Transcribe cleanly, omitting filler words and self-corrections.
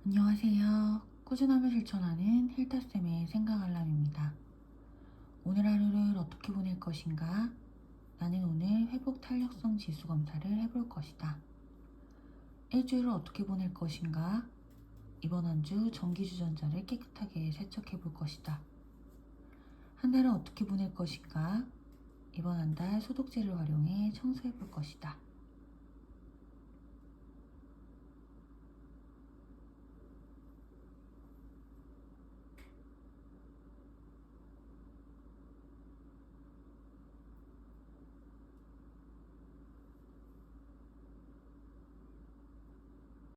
안녕하세요. 꾸준함을 실천하는 힐타쌤의 생각 알람입니다. 오늘 하루를 어떻게 보낼 것인가? 나는 오늘 회복 탄력성 지수 검사를 해볼 것이다. 일주일을 어떻게 보낼 것인가? 이번 한 주 전기주전자를 깨끗하게 세척해 볼 것이다. 한 달을 어떻게 보낼 것인가? 이번 한 달 소독제를 활용해 청소해 볼 것이다.